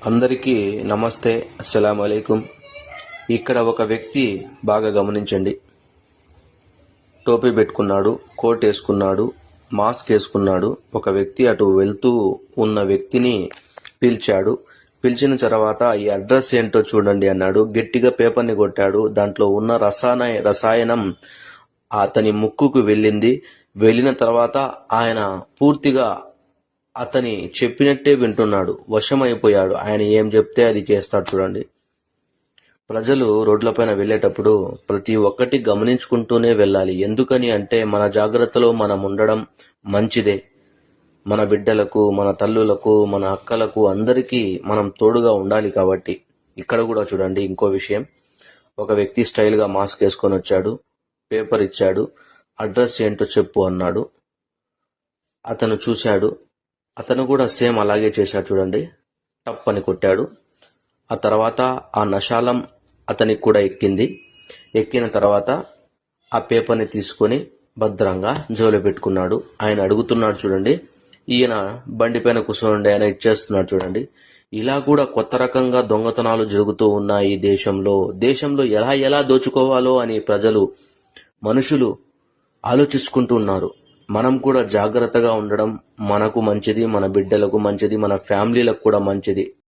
అందరికీ నమస్తే, అస్సలాము అలైకుం. ఇక్కడ ఒక వ్యక్తి బాగా గమనించండి. టోపీ పెట్టుకున్నాడు, కోట్ వేసుకున్నాడు, మాస్క్ వేసుకున్నాడు. ఒక వ్యక్తి అటు వెళ్తూ ఉన్న వ్యక్తిని పిలిచాడు. పిలిచిన తర్వాత ఈ అడ్రస్ ఏంటో చూడండి అన్నాడు. గట్టిగా పేపర్ని కొట్టాడు. దాంట్లో ఉన్న రసాయనం అతని ముక్కుకు వెళ్ళిన తర్వాత ఆయన పూర్తిగా అతని చెప్పినట్టే వింటున్నాడు. వశమైపోయాడు. ఆయన ఏం చెప్తే అది చేస్తాడు. చూడండి, ప్రజలు రోడ్లపైన వెళ్ళేటప్పుడు ప్రతి ఒక్కటి గమనించుకుంటూనే వెళ్ళాలి. ఎందుకని అంటే మన జాగ్రత్తలో మనం ఉండడం మంచిదే. మన బిడ్డలకు, మన తల్లులకు, మన అక్కలకు అందరికీ మనం తోడుగా ఉండాలి. కాబట్టి ఇక్కడ కూడా చూడండి, ఇంకో విషయం. ఒక వ్యక్తి స్టైల్గా మాస్క్ వేసుకొని వచ్చాడు. పేపర్ ఇచ్చాడు. అడ్రస్ ఏంటో చెప్పు అన్నాడు. అతను చూశాడు. అతను కూడా సేమ్ అలాగే చేశాడు. చూడండి, టప్ అని కొట్టాడు. ఆ తర్వాత ఆ నశాలం అతనికి కూడా ఎక్కిన తర్వాత ఆ పేపర్ని తీసుకొని భద్రంగా జోలో పెట్టుకున్నాడు. ఆయన అడుగుతున్నాడు. చూడండి, ఈయన బండి పైన కూర్చోండి, ఆయన ఇచ్చేస్తున్నాడు. చూడండి, ఇలా కూడా కొత్త రకంగా దొంగతనాలు జరుగుతూ ఉన్నాయి ఈ దేశంలో ఎలా దోచుకోవాలో అని మనుషులు ఆలోచించుకుంటూ ఉన్నారు. మనం కూడా జాగ్రత్తగా ఉండడం మనకు మంచిది, మన బిడ్డలకు మంచిది, మన ఫ్యామిలీలకు కూడా మంచిది.